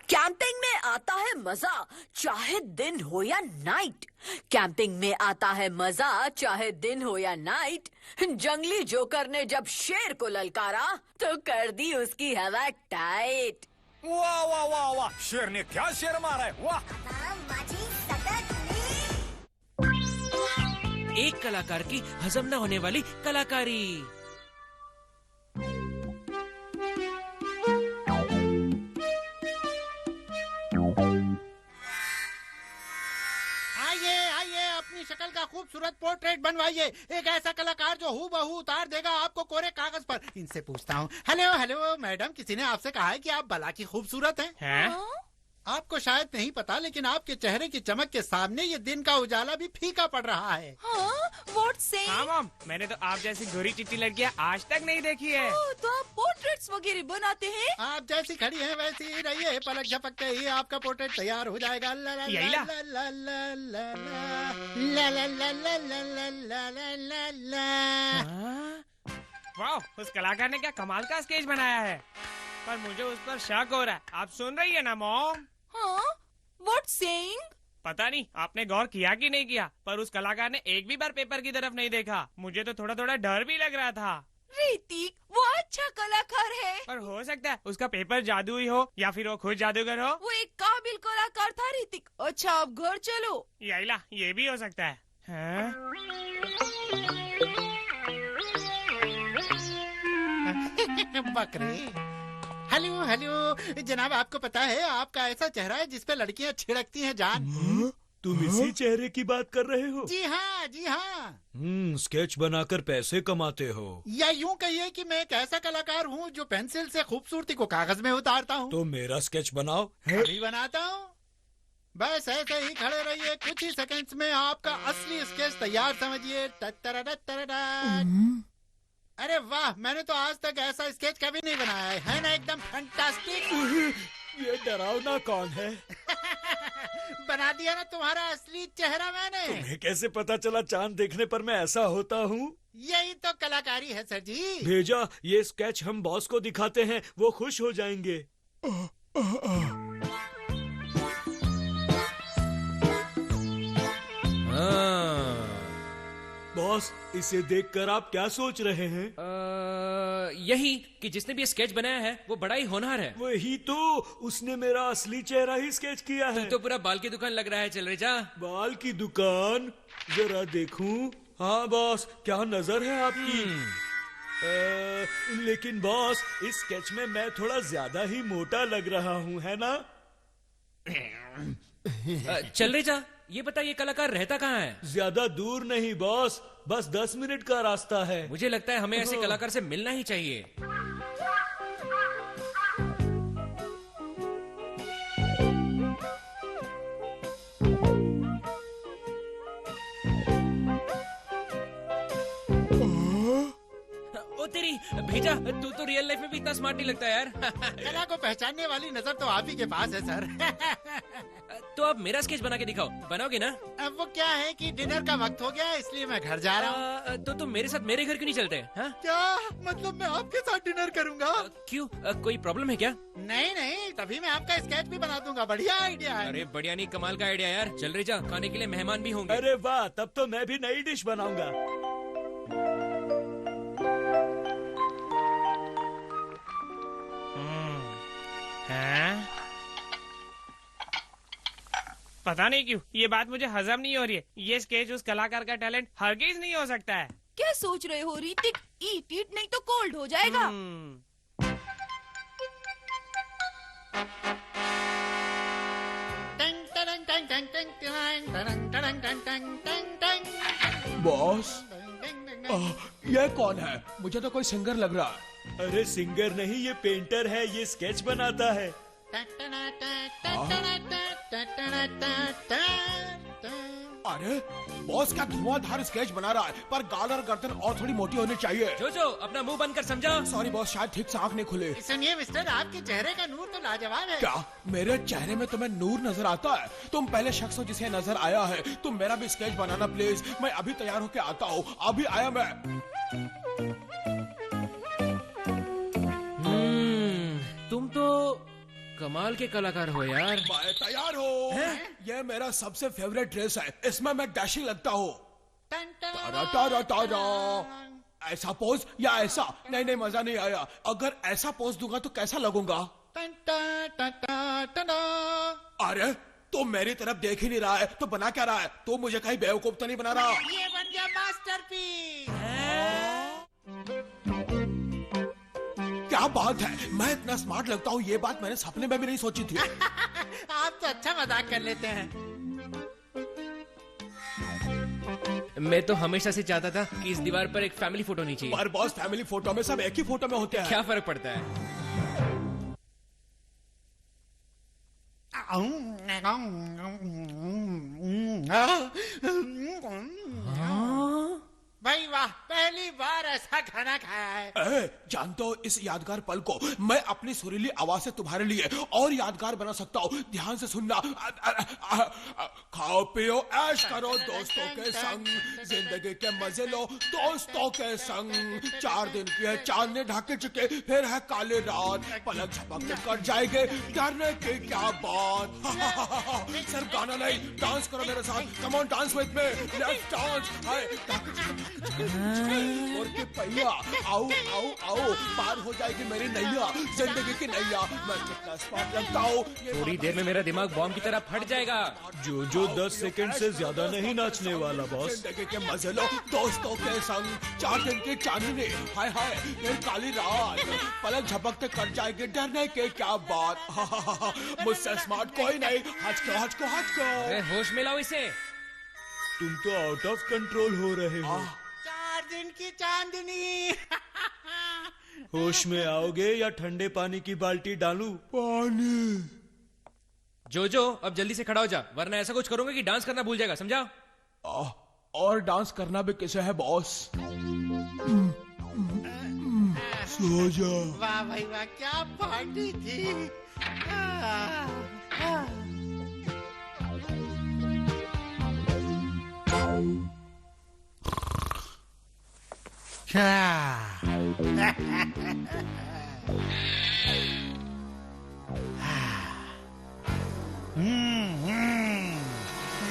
Camping में आता है मजा, चाहे दिन हो या नाइट। कैंपिंग में आता है मजा, चाहे दिन हो या नाइट। जंगली जोकर ने जब शेर को ललकारा तो कर दी उसकी हवा टाइट। वाह वाह वाह वाह, शेर ने क्या शेर मारा है, वाह। एक कलाकार की हजम न होने वाली कलाकारी। अपनी शक्ल का खूबसूरत पोर्ट्रेट बनवाइए। एक ऐसा कलाकार जो हूबहू उतार देगा आपको कोरे कागज पर। इनसे पूछता हूँ। हेलो हेलो मैडम, किसी ने आपसे कहा है कि आप भला की खूबसूरत हैं? आपको शायद नहीं पता, लेकिन आपके चेहरे की चमक के सामने ये दिन का उजाला भी फीका पड़ रहा है। हाँ मॉम, मैंने तो आप जैसी गोरी चिट्टी लड़कियाँ आज तक नहीं देखी है। तो आप पोर्ट्रेट्स वगैरह बनाते हैं? आप जैसी खड़ी हैं वैसी ही रहिए, पलक झपकते ही आपका पोर्ट्रेट तैयार हो जाएगा। ला ला यही ला। ला ला ला ला ला ला ला ला ला ला ला ला ला। वाह, उस कलाकार ने क्या कमाल का स्केच बनाया है, पर मुझे उस पर शक हो रहा है। आप सुन रही है ना मॉम? What saying? पता नहीं आपने गौर किया कि नहीं किया, पर उस कलाकार ने एक भी बार पेपर की तरफ नहीं देखा। मुझे तो थोड़ा थोड़ा डर भी लग रहा था। ऋतिक, वो अच्छा कलाकार है। पर हो सकता है उसका पेपर जादुई हो या फिर वो खुद जादूगर हो। वो एक काबिल कलाकार था ऋतिक। अच्छा अब घर चलो। यही ये भी हो सकता है। बकरे। हेलो हेलो जनाब, आपको पता है आपका ऐसा चेहरा है जिस पे लड़कियां छिड़कती हैं जान। तुम इसी चेहरे की बात कर रहे हो? जी हाँ जी हाँ। स्केच बनाकर पैसे कमाते हो? या यूँ कहिए कि मैं एक ऐसा कलाकार हूँ जो पेंसिल से खूबसूरती को कागज में उतारता हूँ। तो मेरा स्केच बनाओ। अभी बनाता हूँ। बस ऐसे ही खड़े रहिए, कुछ ही सेकंड्स में आपका असली स्केच तैयार समझिए। अरे वाह, मैंने तो आज तक ऐसा स्केच कभी नहीं बनाया है ना? एकदम फैंटास्टिक। ये डरावना कौन है? बना दिया ना तुम्हारा असली चेहरा मैंने। तुम्हें कैसे पता चला चांद देखने पर मैं ऐसा होता हूँ? यही तो कलाकारी है सर जी। भेजा, ये स्केच हम बॉस को दिखाते हैं, वो खुश हो जाएंगे। बॉस, इसे देखकर आप क्या सोच रहे हैं? यही कि जिसने भी ये स्केच बनाया है वो बड़ा ही होनहार है। वही तो, उसने मेरा असली चेहरा ही स्केच किया है। तो पूरा बाल की दुकान लग रहा है। चल रे जा। बाल की दुकान? जरा देखूं। हाँ बॉस, क्या नजर है आपकी। लेकिन बॉस, इस स्केच में मैं थोड़ा ज्यादा ही मोटा लग रहा हूँ, है ना? चल रे जा। ये बता, ये कलाकार रहता कहाँ है? ज्यादा दूर नहीं बॉस, बस 10 मिनट का रास्ता है। मुझे लगता है हमें ऐसे कलाकार से मिलना ही चाहिए। ओ तेरी भेजा, तू तो रियल लाइफ में भी इतना स्मार्ट नहीं लगता यार। कला को पहचानने वाली नजर तो आप ही के पास है सर। तो अब मेरा स्केच बना के दिखाओ। बनाओगे ना? अब वो क्या है कि डिनर का वक्त हो गया, इसलिए मैं घर जा रहा हूँ। तो तुम मेरे साथ मेरे घर क्यों नहीं चलते? हाँ? क्या मतलब मैं आपके साथ डिनर करूँगा? क्यों? कोई प्रॉब्लम है क्या? नहीं नहीं, तभी मैं आपका स्केच भी बना दूंगा। बढ़िया आइडिया है। अरे बढ़िया नहीं, कमाल का आइडिया यार। चल रे जा, खाने के लिए मेहमान भी होंगे। अरे वाह, तब तो मैं भी नई डिश बनाऊंगा। पता नहीं क्यों ये बात मुझे हजम नहीं हो रही है। ये स्केच उस कलाकार का टैलेंट हरगिज नहीं हो सकता है। क्या सोच रहे हो ऋतिक? ईट इट, नहीं तो कोल्ड हो जाएगा। बॉस, ये कौन है? मुझे तो कोई सिंगर लग रहा है। अरे सिंगर नहीं, ये पेंटर है, ये स्केच बनाता है। अरे बॉस, क्या धुआंधार स्केच बना रहा है, पर गाल और गर्दन और थोड़ी मोटी होनी चाहिए। जो अपना मुंह बंद कर, समझा? सॉरी बॉस, शायद ठीक से आँख नहीं खुले। सुनिए मिस्टर, आपके चेहरे का नूर तो लाजवाब है। क्या मेरे चेहरे में तुम्हें नूर नजर आता है? तुम पहले शख्स हो जिसे नजर आया है। तुम मेरा भी स्केच बनाना प्लीज। मैं अभी तैयार होके आता हूँ, अभी आया मैं। कमाल के कलाकार हो यार। मैं तैयार हूँ। ये मेरा सबसे फेवरेट ड्रेस है, इसमें मैं डैशिंग लगता हूँ। तारा तारा तारा। ऐसा पोज या ऐसा? नहीं नहीं, मजा नहीं आया। अगर ऐसा पोज दूंगा तो कैसा लगूंगा? अरे तो मेरी तरफ देख ही नहीं रहा है तो बना क्या रहा है? तो मुझे कहीं बेवकूफ तो नहीं बना रहा? ये बन गया मास्टरपीस। क्या बात है, मैं इतना स्मार्ट लगता हूँ, ये बात मैंने सपने में भी नहीं सोची थी। आप तो अच्छा मजाक कर लेते हैं। मैं तो हमेशा से चाहता था कि इस दीवार पर एक फैमिली फोटो नहीं चाहिए। पर बॉस, फैमिली फोटो में सब एक ही फोटो में होते हैं। क्या फर्क पड़ता है? भाई वाह, पहली बार ऐसा खाना खाया है। जानते हो, इस यादगार पल को मैं अपनी सुरीली आवाज से तुम्हारे लिए और यादगार बना सकता हूँ। ध्यान से सुनना। खाओ पियो ऐश करो दोस्तों के संग, जिंदगी के मजे लो दोस्तों के संग। 4 दिन की है चांदनी ढाके चुके, फिर है काली रात, पलक झपक के कट जाएंगे, डरने की क्या बात। सिर्फ गाना नहीं, डांस करो मेरे साथ। Come on dance with me, let's dance. और के पहिया, आओ आओ आओ, पार हो जाएगी मेरी नैया, जिंदगी की नैया। मैं कितना स्मार्ट लगता हूँ। थोड़ी देर में मेरा दिमाग बॉम्ब की तरह फट जाएगा। जो 10 सेकंड से ज्यादा नहीं नाचने वाला बॉस। जिंदगी के मजे लो दोस्तों के संग, 4 दिन की चांदनी, हाय हाय फिर काली रात, पलक झपकते कट जाएगी, डरने के क्या बात। मुझसे स्मार्ट कोई नहीं। हचको हचको हचको। अरे होश में लाओ इसे। तुम तो आउट ऑफ कंट्रोल हो रहे हो। 4 दिन की चांदनी। होश में आओगे या ठंडे पानी की बाल्टी डालूं? पानी। जो अब जल्दी से खड़ा हो जा, वरना ऐसा कुछ करूंगा कि डांस करना भूल जाएगा, समझा? और डांस करना भी कैसे है बॉस? सो जा। वाह भाई वाह, क्या पार्टी थी।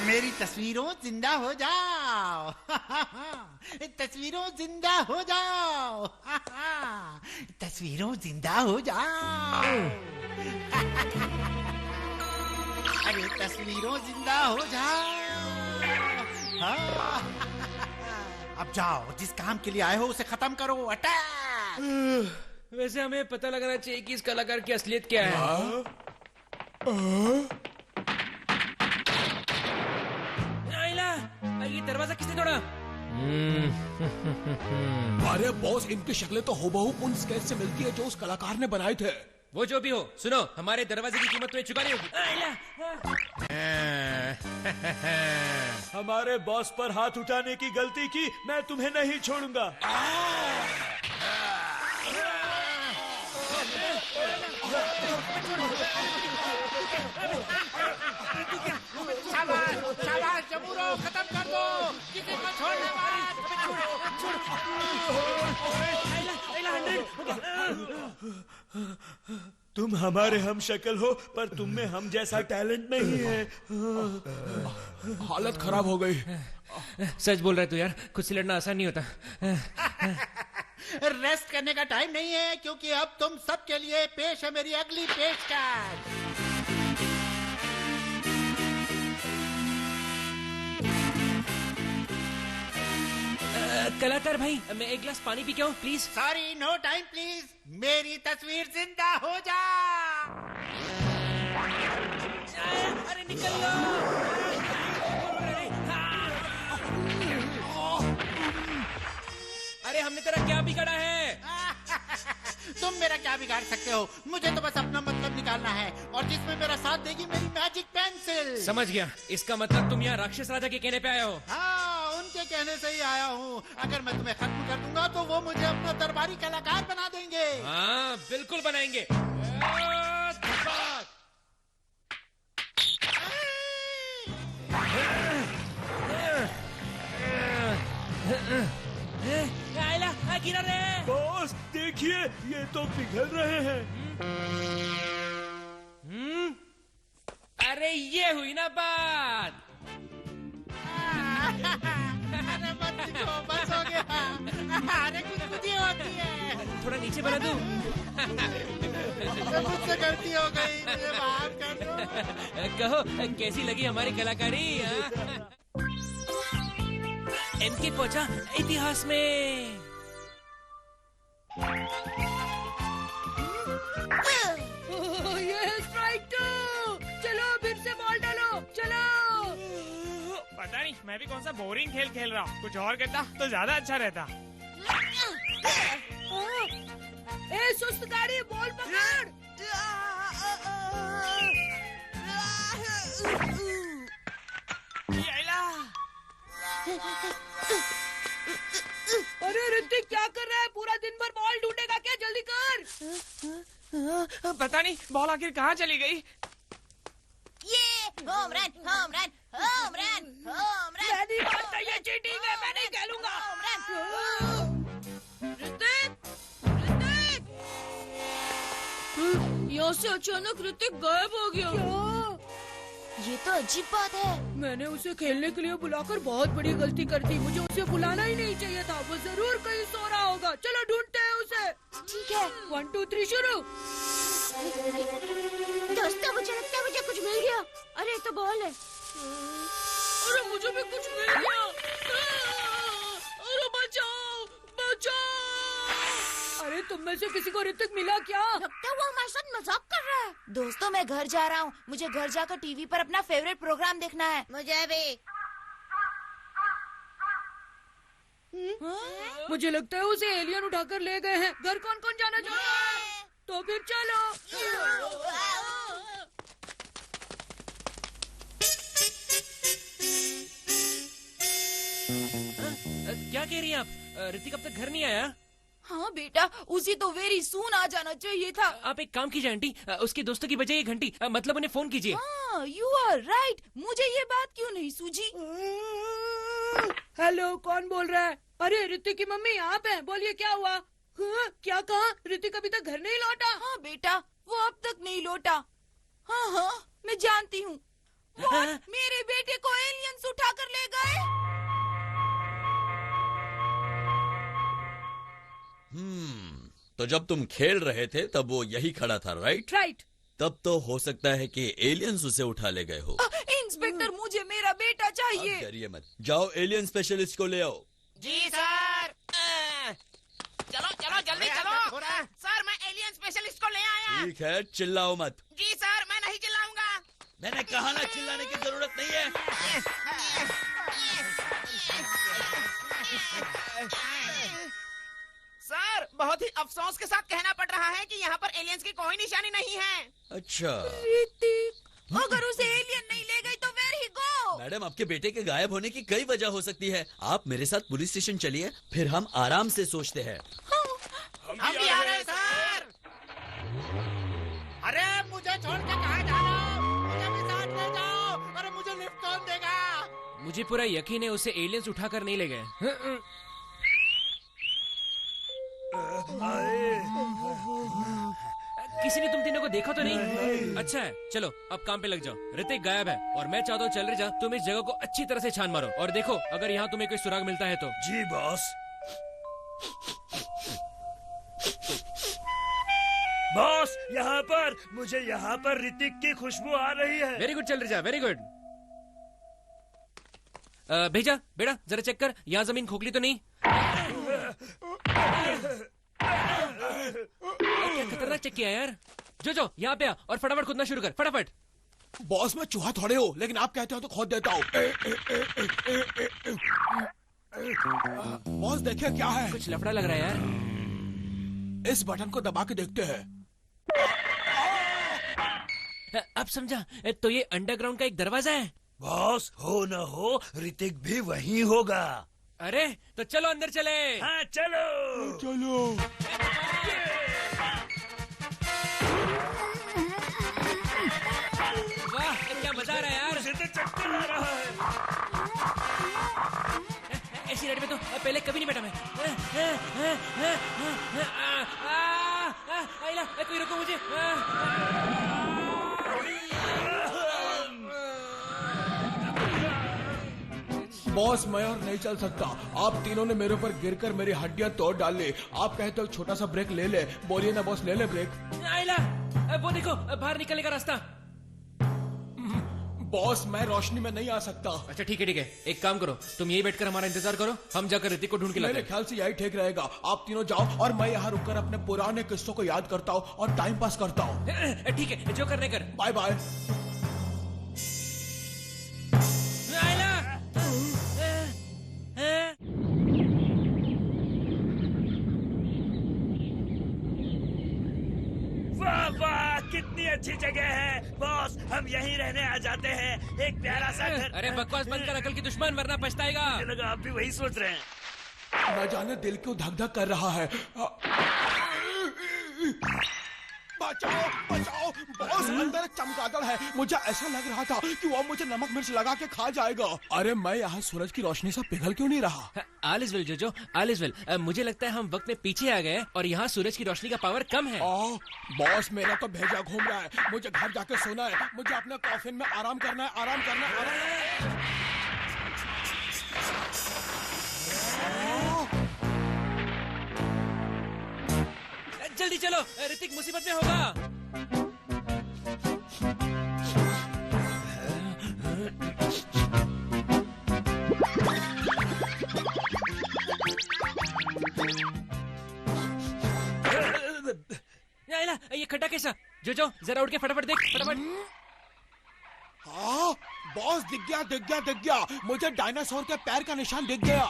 मेरी तस्वीरों जिंदा हो जाओ। तस्वीरों जिंदा हो जाओ। तस्वीरों जिंदा हो जाओ। अरे तस्वीरों जिंदा हो जाओ। अब जाओ, जिस काम के लिए आए हो उसे खत्म करो। अटैक। वैसे हमें पता लगाना चाहिए कि इस कलाकार की असलियत क्या है। ये दरवाजा किसने तोड़ा? अरे बॉस, इनकी शक्लें तो हूबहू उन स्केच से मिलती है जो उस कलाकार ने बनाए थे। वो जो भी हो, सुनो, हमारे दरवाजे की कीमत तुम्हें चुकानी होगी। हमारे बॉस पर हाथ उठाने की गलती की, मैं तुम्हें नहीं छोड़ूंगा। शाबाश जबूरो, खत्म कर दो, किसी को छोड़ना मत। तुम हमारे हम शक्ल हो, पर तुम में हम जैसा टैलेंट नहीं है। हालत खराब हो गई। सच बोल रहा है तू यार, खुद से लड़ना आसान नहीं होता। रेस्ट करने का टाइम नहीं है, क्योंकि अब तुम सबके लिए पेश है मेरी अगली पेशकश। कलाकार भाई, मैं एक गिलास पानी पी के आऊं please? Sorry, no time please. मेरी तस्वीर जिंदा हो जा। अरे निकल लो। अरे हमने तेरा क्या बिगाड़ा है? तुम मेरा क्या बिगाड़ सकते हो? मुझे तो बस अपना मतलब निकालना है, और जिसमें मेरा साथ देगी मेरी मैजिक पेंसिल। समझ गया, इसका मतलब तुम यहाँ राक्षस राजा के कहने पे आए हो। हाँ, उनके कहने से ही आया हूँ। अगर मैं तुम्हें खत्म कर दूंगा तो वो मुझे अपना दरबारी कलाकार बना देंगे। हाँ बिल्कुल बनाएंगे। गिरा रे। बॉस देखिए, ये तो पिघल रहे हैं। अरे ये हुई ना बात। अरे मत दिखो, बस हो गया। अरे कुछ होती है। थोड़ा नीचे बना दूं? मुझसे गलती हो गई, मुझे माफ कर दो। कहो कैसी लगी हमारी कलाकारी? एमके पहुंचा इतिहास में। ये स्ट्राइक 2। चलो फिर से बॉल डालो, चलो। पता नहीं मैं भी कौन सा बोरिंग खेल खेल रहा हूँ। कुछ और करता तो ज्यादा अच्छा रहता। ए सुस्त गाड़ी, बॉल पकड़। अरे ऋतिक क्या कर रहा है? पूरा दिन भर बॉल ढूंढेगा क्या? जल्दी कर। पता नहीं बॉल आखिर कहाँ चली गई। ये home run, home run, home run, home run. मैं नहीं मानता, ये चीटिंग है, मैं नहीं खेलूंगा। Home run. ऋतिक, ऋतिक। यहाँ से अचानक ऋतिक गायब हो गया। ये तो अजीब बात है। मैंने उसे खेलने के लिए बुलाकर बहुत बड़ी गलती कर दी। मुझे उसे बुलाना ही नहीं चाहिए था। वो जरूर कहीं सो रहा होगा। चलो ढूंढते हैं उसे। ठीक है। 1 2 3 शुरू। दोस्तों मुझे लगता है मुझे कुछ मिल गया। अरे तो बॉल है। अरे मुझे भी कुछ मिल गया। अरे बचाओ, बचाओ। अरे तुम में से किसी को ऋतिक मिला क्या? लगता है वो हमारे साथ मजाक कर रहा है। दोस्तों मैं घर जा रहा हूँ। मुझे घर जाकर टीवी पर अपना फेवरेट प्रोग्राम देखना है। मुझे भी। मुझे लगता है उसे एलियन उठाकर ले गए हैं। घर कौन कौन जाना चाहता है? तो फिर चलो। क्या कह रही हैं आप? ऋतिक अब तक घर नहीं आया? हाँ बेटा, उसे तो वेरी सून आ जाना चाहिए था। आप एक काम कीजिए आंटी, उसके दोस्तों की बजाय ये घंटी मतलब उन्हें फोन कीजिए। हाँ, यू आर राइट। मुझे ये बात क्यों नहीं सूझी? हेलो, कौन बोल रहा है? अरे ऋतिक की मम्मी आप हैं। बोलिए क्या हुआ? हाँ, क्या कहा? ऋतिक अभी तक घर नहीं लौटा? हाँ बेटा, वो अब तक नहीं लौटा। हाँ हाँ, मैं जानती हूँ। मेरे बेटे को एलियंस उठा कर ले गए। तो जब तुम खेल रहे थे तब वो यही खड़ा था, राइट? राइट। तब तो हो सकता है कि एलियंस उसे उठा ले गए हो। इंस्पेक्टर, मुझे मेरा बेटा चाहिए। अब डरिए मत, जाओ एलियन स्पेशलिस्ट को ले आओ। जी सर। चलो चलो जल्दी चलो। सर मैं एलियन स्पेशलिस्ट को ले आया। ठीक है, चिल्लाओ मत। जी सर, मैं नहीं चिल्लाऊंगा। मैंने कहा ना, चिल्लाने की जरूरत नहीं है। सर बहुत ही अफसोस के साथ कहना पड़ रहा है कि यहाँ पर एलियंस की कोई निशानी नहीं है। अच्छा, अगर उसे एलियन नहीं ले गई तो वेयर ही गो। मैडम आपके बेटे के गायब होने की कई वजह हो सकती है। आप मेरे साथ पुलिस स्टेशन चलिए, फिर हम आराम से सोचते हैं। हम भी आ रहे हैं सर। अरे मुझे छोड़ के कहाँ जा रहे हो? मुझे भी साथ ले जाओ। अरे मुझे लिफ्ट कौन देगा? मुझे पूरा यकीन है उसे एलियंस उठाकर नहीं ले गए। किसी ने तुम तीनों को देखा तो नहीं? अच्छा है, चलो अब काम पे लग जाओ। ऋतिक गायब है और मैं चाहता हूँ चल रही जा तुम इस जगह को अच्छी तरह से छान मारो और देखो अगर यहाँ तुम्हें कोई सुराग मिलता है तो। जी बॉस। बॉस, यहाँ पर मुझे यहाँ पर ऋतिक की खुशबू आ रही है। वेरी गुड, चल रही जा, वेरी गुड। भेजा बेटा जरा चेक कर, यहाँ जमीन खोखली तो नहीं? क्या खतरनाक चेक किया यार। जो यहाँ पे आ और फटाफट खुदना शुरू कर, फटाफट। बॉस मैं चूहा थोड़े हो, लेकिन आप कहते हो तो खोद देता हूँ। बॉस देखिए क्या है। कुछ लफड़ा लग रहा है यार। इस बटन को दबा के देखते हैं। अब समझा, तो ये अंडरग्राउंड का एक दरवाजा है। बॉस हो न हो ऋतिक भी वहीं होगा। अरे तो चलो अंदर चले। हाँ चलो चलो। वाह क्या मजा आ रहा है यार। मुझे तो चक्कर आ रहा है। ऐसी राइड में तो पहले कभी नहीं बैठा मैं। कोई रोको मुझे। बॉस मैं और नहीं चल सकता। आप तीनों ने मेरे ऊपर गिरकर मेरी हड्डियां तोड़ डाली। आप कहते हो छोटा सा ब्रेक ले ले। बोलिए ना बॉस, ले ले ब्रेक। आइला, वो देखो बाहर निकलने का रास्ता। बॉस मैं रोशनी में नहीं आ सकता। अच्छा ठीक है, एक काम करो, तुम यही बैठकर हमारा इंतजार करो, हम जाकर ऋतिक को ढूंढ के लाते मेरे हैं। ख्याल से यही ठीक रहेगा। आप तीनों जाओ और मैं यहाँ रुककर अपने पुराने किस्सों को याद करता हूँ और टाइम पास करता हूँ। ठीक है, जो करने कर। Bye bye. आइला, वाह वाह, कितनी अच्छी जगह है बॉस। हम यहीं रहने आ जाते हैं, एक प्यारा सा घर। अरे बकवास बंद कर, अकल की दुश्मन, वरना पछताएगा। मुझे लगा आप भी वही सोच रहे हैं। न जाने दिल क्यों धक धक कर रहा है। बचाओ बचाओ बॉस, अंदर एक चमगादड़ है। मुझे ऐसा लग रहा था कि वो मुझे नमक मिर्च लगा के खा जाएगा। अरे मैं यहाँ सूरज की रोशनी से पिघल क्यों नहीं रहा? ऑल इज वेल जोजो, ऑल इज वेल। मुझे लगता है हम वक्त में पीछे आ गए और यहाँ सूरज की रोशनी का पावर कम है। बॉस मेरा तो भेजा घूम रहा है। मुझे घर जाके सोना है। मुझे अपने कॉफिन में आराम करना है, आराम करना है, आराम। जल्दी चलो, ऋतिक मुसीबत में होगा। आइला, ये खड्डा कैसा? जो जरा उठ के फटाफट देख, फटाफट। हाँ बॉस, दिख गया दिख गया दिख गया। मुझे डायनासोर के पैर का निशान दिख गया।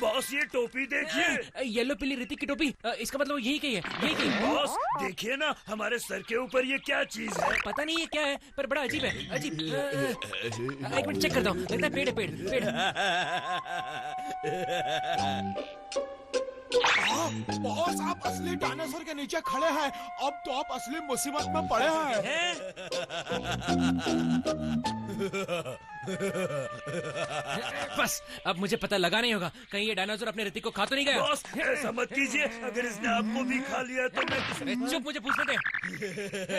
बॉस ये टोपी देखिए। येलो पीली ऋतिक की टोपी, इसका मतलब यही कही है, यही कही है। बॉस देखिए ना, हमारे सर के ऊपर ये क्या चीज है? पता नहीं ये क्या है, पर बड़ा अजीब है, अजीब। एक मिनट चेक करता हूँ, लगता है पेड़ है, पेड़। बॉस आप असली डायनासोर के नीचे खड़े हैं। अब तो आप असली मुसीबत में पड़े हैं। बस अब मुझे पता लगा नहीं होगा, कहीं ये डायनासोर अपने ऋतिक को खा तो नहीं गया। बॉस ऐसा मत कीजिए, अगर इसने आपको भी खा लिया तो मैं चुप, मुझे पूछने दे।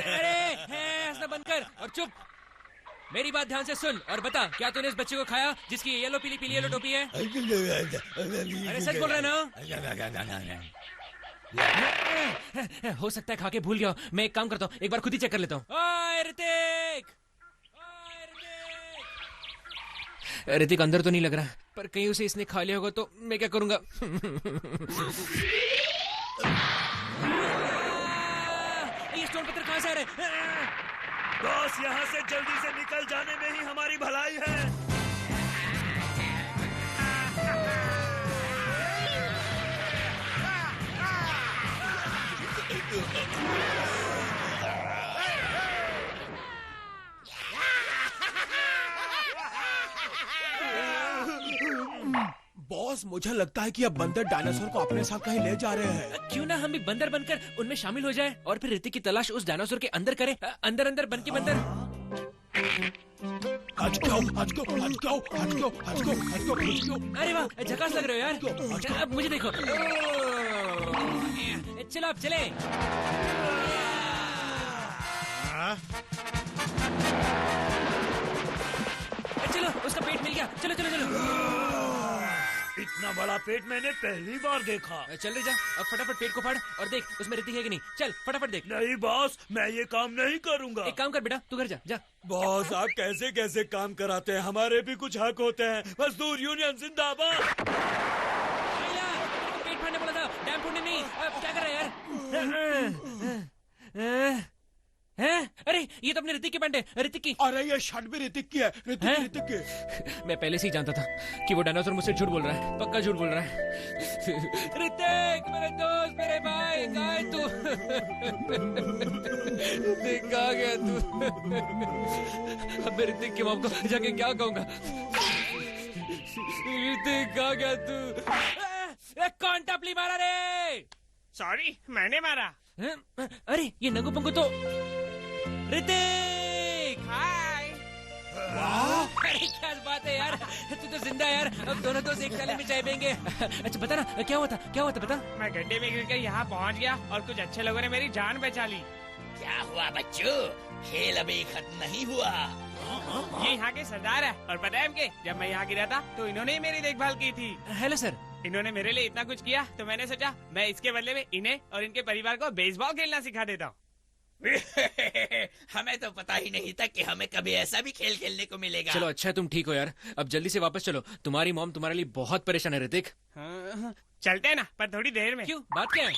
अरे हंसना बंद कर और चुप। मेरी बात ध्यान से सुन और बता, क्या तूने इस बच्चे को खाया जिसकी येलो पीली पीली येलो टोपी है? अरे सच बोल रहा है ना? हो सकता है खा के भूल गया। मैं एक काम करता हूँ, एक बार खुद ही चेक कर लेता हूँ। ओए ऋतिक, ऋतिक अंदर तो नहीं लग रहा, पर कहीं उसे इसने खा लिया होगा तो मैं क्या करूंगा? ये स्टोन पत्थर कहाँ से आ रहे हैं? बॉस यहाँ से जल्दी से निकल जाने में ही हमारी भलाई है। बॉस मुझे लगता है कि अब बंदर डायनासोर को अपने साथ कहीं ले जा रहे हैं। क्यों ना हम भी बंदर बनकर उनमें शामिल हो जाएं और फिर ऋतिक की तलाश उस डायनासोर के अंदर करें, अंदर अंदर बन के बंदर। अरे वाह, झकास लग रहे हो यार। अब मुझे देखो, चलो अब चले। चलो उसका पेट मिल गया, चलो चलो चलो। इतना बड़ा पेट मैंने पहली बार देखा। चल रे जा, अब फटाफट पेट को फाड़ और देख उसमें ऋतिक है कि नहीं। चल फटाफट देख। नहीं बॉस, मैं ये काम नहीं करूंगा। एक काम कर बेटा, तू घर जा, जा। बॉस आप कैसे कैसे काम कराते हैं, हमारे भी कुछ हक होते हैं। मजदूर यूनियन जिंदाबाद। पेट फाड़ने बोला था, डैम फोड़ने नहीं। क्या कर रहा है यार? अरे ये तो अपने ऋतिक की पैंट है, ऋतिक की। अरे ये शर्ट भी ऋतिक की है, ऋतिक की। मैं पहले से ही जानता था कि वो डायनासोर मुझसे झूठ बोल रहा है, पक्का झूठ बोल रहा है। ऋतिक मेरे दोस्त, मेरे भाई, कहाँ है तू? कहाँ गया तू? अब मैं ऋतिक की मॉम को जाके क्या कहूँगा? ऋतिक कहाँ गया तू? कौन टपली मारा रे? सॉरी, मैंने मारा। अरे ये नंगू पंगू तो ऋतिक। हाय। अरे क्या बात है यार, तू तो जिंदा है यार। अब दोनों दोस्त एक थाली में चाय पियेंगे। अच्छा बता ना क्या हुआ था, क्या हुआ था बता। मैं गड्ढे में गिरकर यहाँ पहुँच गया और कुछ अच्छे लोगों ने मेरी जान बचा ली। क्या हुआ बच्चों, खेल अभी खत्म नहीं हुआ। ये यहाँ के सरदार है और पता है इनके, जब मैं यहाँ गिरा था तो इन्होंने ही मेरी देखभाल की थी। Hello sir. इन्होंने मेरे लिए इतना कुछ किया तो मैंने सोचा मैं इसके बदले में इन्हें और इनके परिवार को बेसबॉल खेलना सिखा देता हूँ। हमें तो पता ही नहीं था कि हमें कभी ऐसा भी खेल खेलने को मिलेगा। चलो अच्छा है तुम ठीक हो यार, अब जल्दी से वापस चलो, तुम्हारी मॉम तुम्हारे लिए बहुत परेशान है ऋतिक। हाँ, चलते हैं ना, पर थोड़ी देर में। क्यों, बात क्या है?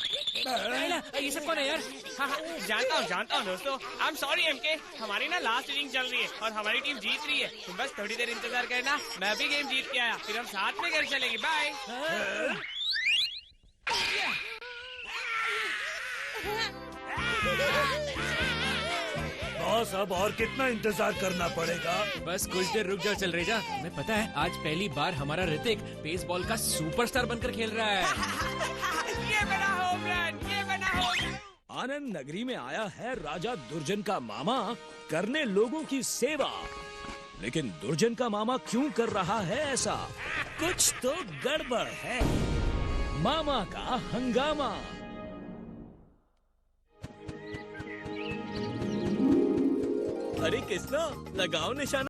ये सब कौन है यार? हाँ, जानता हूँ दोस्तों। आई एम सॉरी एमके, हमारी ना लास्ट इनिंग चल रही है और हमारी टीम जीत रही है। तुम बस थोड़ी देर इंतजार करना, मैं भी गेम जीत के आया, फिर हम साथ में घर चलेंगे। बाय। बॉस अब और कितना इंतजार करना पड़ेगा? बस कुछ देर रुक जाओ चल रेजा। तुम्हें पता है आज पहली बार हमारा ऋतिक बेसबॉल का सुपरस्टार बनकर खेल रहा है। ये बना होम रन, ये बना होम रन। आनंद नगरी में आया है राजा दुर्जन का मामा करने लोगों की सेवा। लेकिन दुर्जन का मामा क्यों कर रहा है ऐसा? कुछ तो गड़बड़ है। मामा का हंगामा। अरे कृष्णा, लगाओ निशाना।